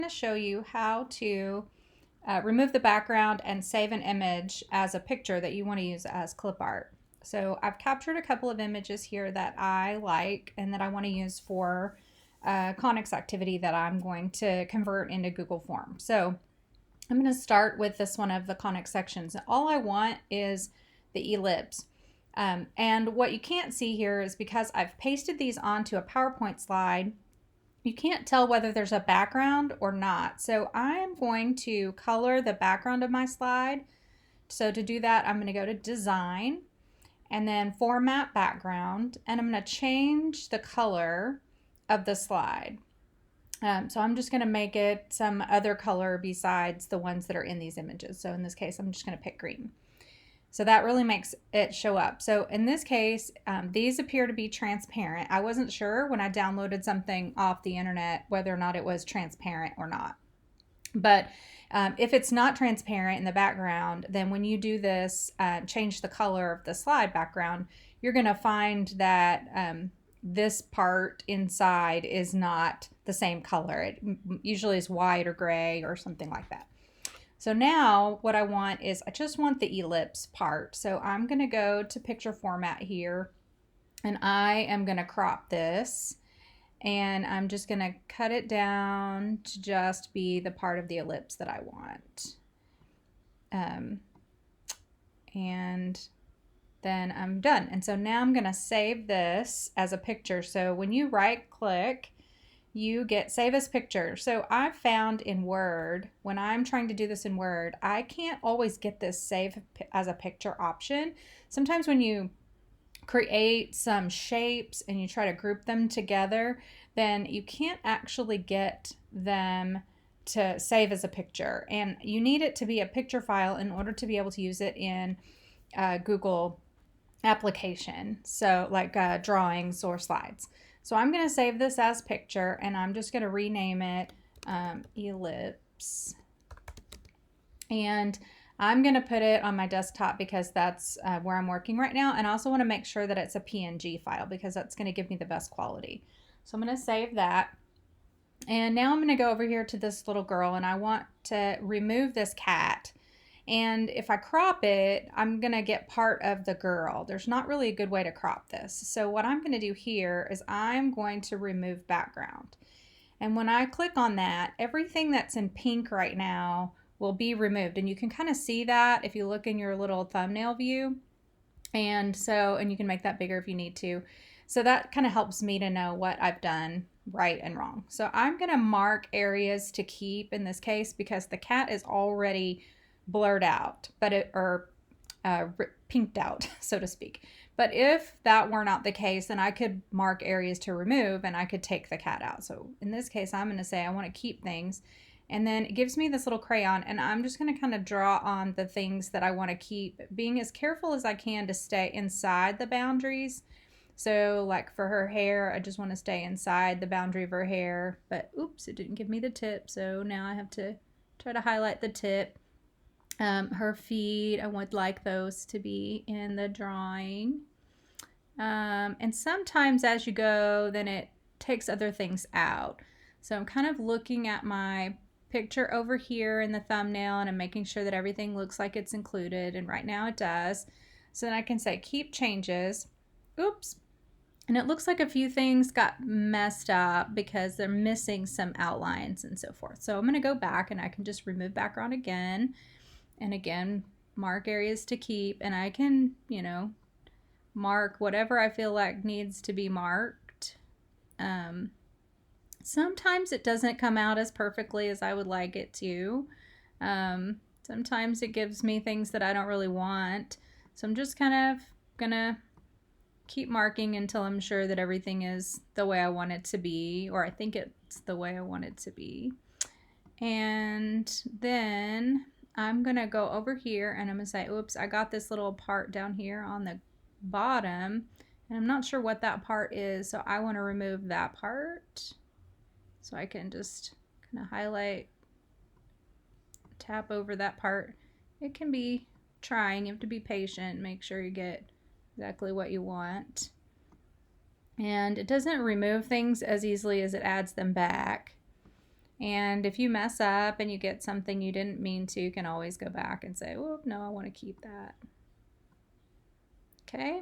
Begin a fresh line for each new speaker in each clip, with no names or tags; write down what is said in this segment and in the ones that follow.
going to show you how to remove the background and save an image as a picture that you want to use as clip art. So I've captured a couple of images here that I like and that I want to use for a Conics activity that I'm going to convert into Google Forms. So I'm going to start with this one of the Conics sections. All I want is the ellipse. And what you can't see here is because I've pasted these onto a PowerPoint slide, you can't tell whether there's a background or not. So I'm going to color the background of my slide. So to do that, I'm going to go to Design and then Format Background, and I'm going to change the color of the slide. So I'm just going to make it some other color besides the ones that are in these images. So in this case, I'm just going to pick green. So that really makes it show up. So in this case, these appear to be transparent. I wasn't sure when I downloaded something off the internet whether or not it was transparent or not. But if it's not transparent in the background, then when you do this, change the color of the slide background, you're going to find that this part inside is not the same color. It usually is white or gray or something like that. So now what I want is I just want the ellipse part. So I'm going to go to picture format here and I am going to crop this and I'm just going to cut it down to just be the part of the ellipse that I want. And then I'm done. And so now I'm going to save this as a picture. So when you right click, you get save as picture. So I've found in Word, when I'm trying to do this in Word, I can't always get this save as a picture option. Sometimes when you create some shapes and you try to group them together, then you can't actually get them to save as a picture. And you need it to be a picture file in order to be able to use it in Google application. So like drawings or slides. So I'm going to save this as picture and I'm just going to rename it ellipse. And I'm going to put it on my desktop because that's where I'm working right now. And I also want to make sure that it's a PNG file because that's going to give me the best quality. So I'm going to save that. And now I'm going to go over here to this little girl and I want to remove this cat. And if I crop it, I'm going to get part of the girl. There's not really a good way to crop this. So what I'm going to do here is I'm going to remove background. And when I click on that, everything that's in pink right now will be removed. And you can kind of see that if you look in your little thumbnail view. And you can make that bigger if you need to. So that kind of helps me to know what I've done right and wrong. So I'm going to mark areas to keep in this case because the cat is already blurred out, pinked out, so to speak. But if that were not the case, then I could mark areas to remove and I could take the cat out. So in this case, I'm going to say I want to keep things. And then it gives me this little crayon and I'm just going to kind of draw on the things that I want to keep, being as careful as I can to stay inside the boundaries. So like for her hair, I just want to stay inside the boundary of her hair. But oops, it didn't give me the tip. So now I have to try to highlight the tip. Her feet, I would like those to be in the drawing. And sometimes as you go, then it takes other things out. So I'm kind of looking at my picture over here in the thumbnail and I'm making sure that everything looks like it's included. And right now it does. So then I can say keep changes. Oops. And it looks like a few things got messed up because they're missing some outlines and so forth. So I'm going to go back and I can just remove background again. And again, mark areas to keep, and I can, mark whatever I feel like needs to be marked. Sometimes it doesn't come out as perfectly as I would like it to. Sometimes it gives me things that I don't really want. So I'm just kind of gonna keep marking until I'm sure that everything is the way I want it to be, or I think it's the way I want it to be. And then I'm going to go over here and I'm going to say, oops, I got this little part down here on the bottom and I'm not sure what that part is. So I want to remove that part. So I can just kind of highlight, tap over that part. It can be trying. You have to be patient. Make sure you get exactly what you want. And it doesn't remove things as easily as it adds them back. And if you mess up and you get something you didn't mean to, you can always go back and say, oh, no, I want to keep that. Okay.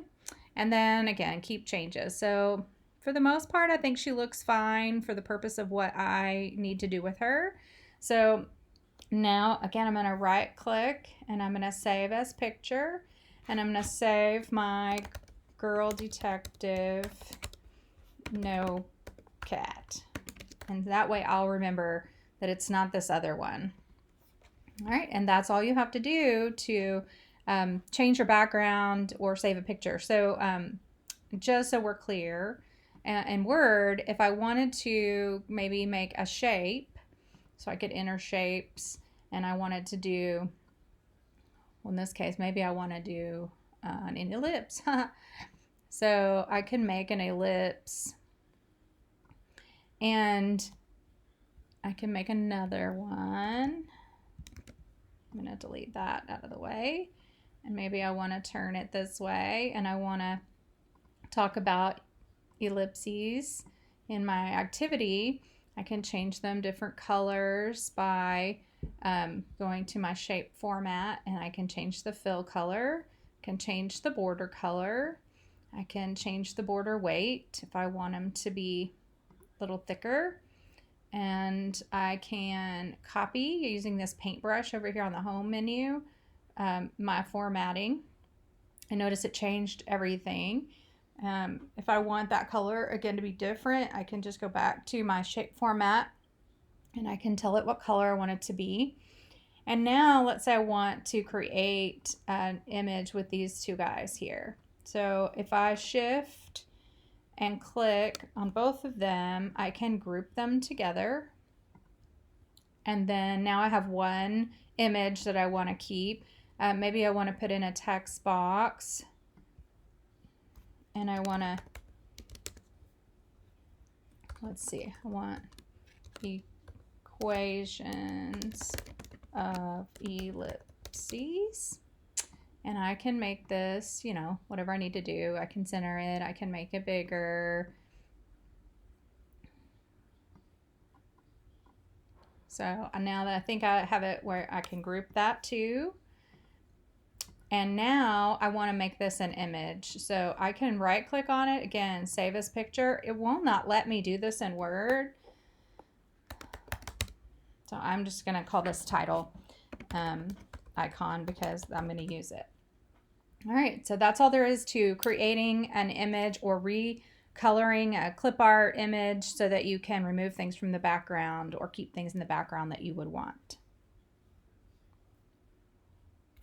And then again, keep changes. So for the most part, I think she looks fine for the purpose of what I need to do with her. So now, again, I'm going to right click and I'm going to save as picture. And I'm going to save my Girl Detective No Cat. And that way I'll remember that it's not this other one. All right, and that's all you have to do to change your background or save a picture. So just so we're clear, in Word, if I wanted to maybe make a shape, so I could enter shapes, and I wanted to do, well, in this case, maybe I want to do an ellipse. So I can make an ellipse, and I can make another one. I'm going to delete that out of the way. And maybe I want to turn it this way, and I want to talk about ellipses in my activity. I can change them different colors by going to my shape format, and I can change the fill color, can change the border color, I can change the border weight if I want them to be a little thicker, and I can copy using this paintbrush over here on the home menu my formatting, and notice it changed everything. If I want that color again to be different, I can just go back to my shape format and I can tell it what color I want it to be. And now let's say I want to create an image with these two guys here. So if I shift and click on both of them, I can group them together. And then now I have one image that I want to keep. Maybe I want to put in a text box, and I want to, let's see, I want equations of ellipses. And I can make this, you know, whatever I need to do. I can center it, I can make it bigger. So now that I think I have it where I can group that too. And now I want to make this an image. So I can right click on it, again, save as picture. It will not let me do this in Word. So I'm just going to call this title icon because I'm going to use it. All right, so that's all there is to creating an image or recoloring a clip art image so that you can remove things from the background or keep things in the background that you would want.